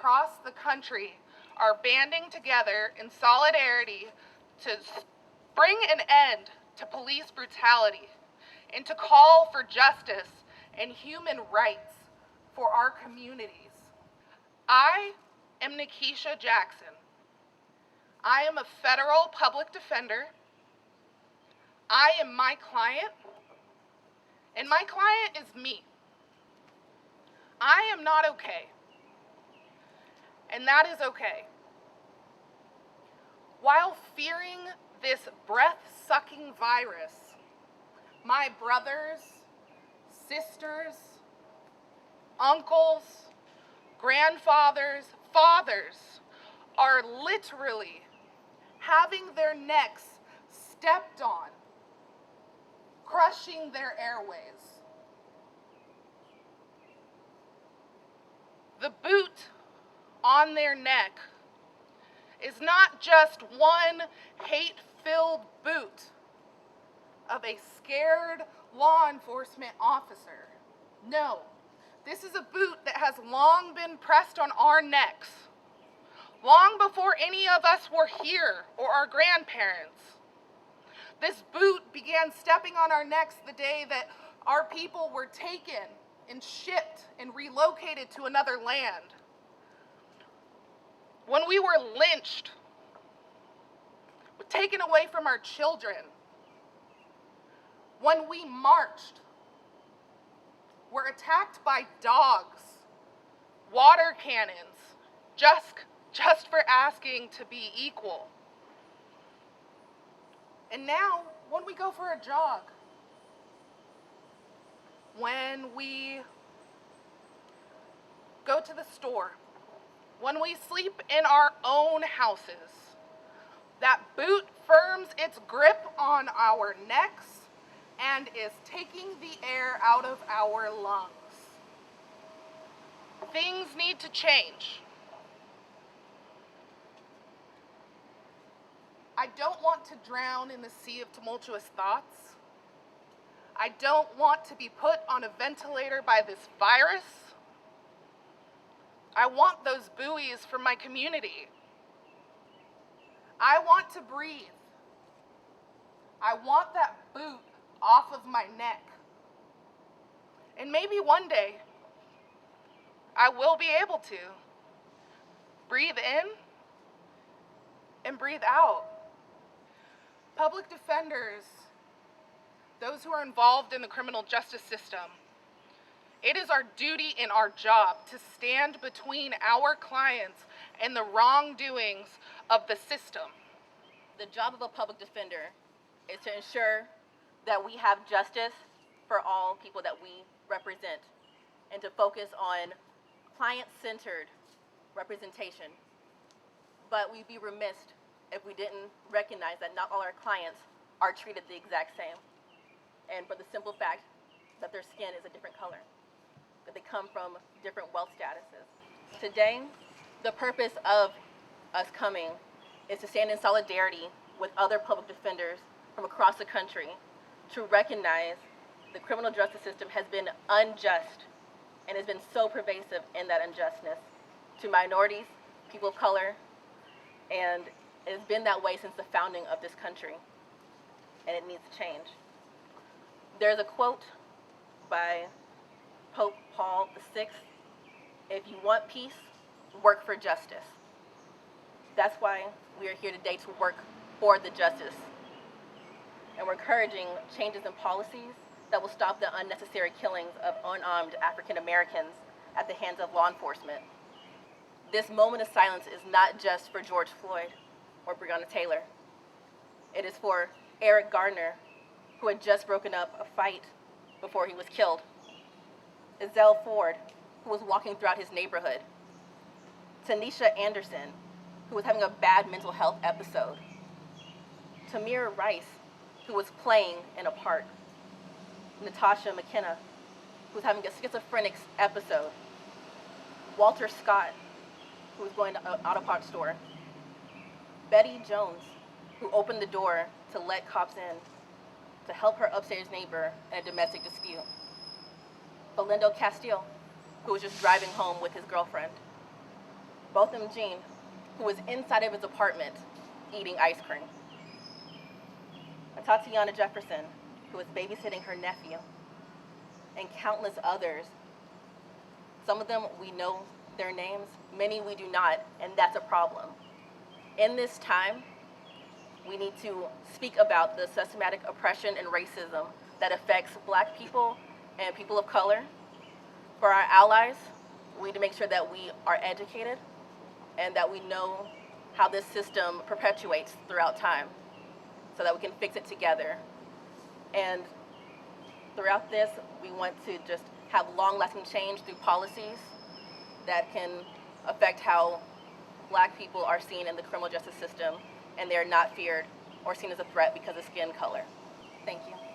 across the country are banding together in solidarity to bring an end to police brutality and to call for justice and human rights for our communities. I am Nakeisha Jackson. I am a federal public defender. I am my client, and my client is me. I am not okay, and that is okay. While fearing this breath-sucking virus, my brothers, sisters, uncles, grandfathers, fathers are literally having their necks stepped on, crushing their airways. The boot on their neck is not just one hate-filled boot of a scared law enforcement officer. No, this is a boot that has long been pressed on our necks, long before any of us were here or our grandparents. This boot began stepping on our necks the day that our people were taken and shipped and relocated to another land. When we were lynched, taken away from our children, when we marched, were attacked by dogs, water cannons, just for asking to be equal. And now, when we go for a jog, when we go to the store, when we sleep in our own houses, that boot firms its grip on our necks and is taking the air out of our lungs. Things need to change. I don't want to drown in the sea of tumultuous thoughts. I don't want to be put on a ventilator by this virus. I want those buoys for my community. I want to breathe. I want that boot off of my neck. And maybe one day, I will be able to breathe in and breathe out. Public defenders, those who are involved in the criminal justice system, it is our duty and our job to stand between our clients and the wrongdoings of the system. The job of a public defender is to ensure that we have justice for all people that we represent and to focus on client-centered representation. But we'd be remiss if we didn't recognize that not all our clients are treated the exact same. And for the simple fact that their skin is a different color, that they come from different wealth statuses. Today, the purpose of us coming is to stand in solidarity with other public defenders from across the country to recognize the criminal justice system has been unjust and has been so pervasive in that unjustness to minorities, people of color, and it has been that way since the founding of this country, and it needs to change. There's a quote by Pope Paul VI, "If you want peace, work for justice." That's why we are here today, to work for the justice. And we're encouraging changes in policies that will stop the unnecessary killings of unarmed African Americans at the hands of law enforcement. This moment of silence is not just for George Floyd or Breonna Taylor. It is for Eric Gardner, who had just broken up a fight before he was killed. Ezell Ford, who was walking throughout his neighborhood. Tanisha Anderson, who was having a bad mental health episode. Tamir Rice, who was playing in a park. Natasha McKenna, who was having a schizophrenic episode. Walter Scott, who was going to an auto parts store. Betty Jones, who opened the door to let cops in to help her upstairs neighbor in a domestic dispute. Belindo Castile, who was just driving home with his girlfriend. Botham Jean, who was inside of his apartment eating ice cream. Tatiana Jefferson, who was babysitting her nephew, and countless others. Some of them we know their names, many we do not, and that's a problem. In this time, we need to speak about the systematic oppression and racism that affects Black people and people of color. For our allies, we need to make sure that we are educated and that we know how this system perpetuates throughout time so that we can fix it together. And throughout this, we want to just have long-lasting change through policies that can affect how Black people are seen in the criminal justice system, and they're not feared or seen as a threat because of skin color. Thank you.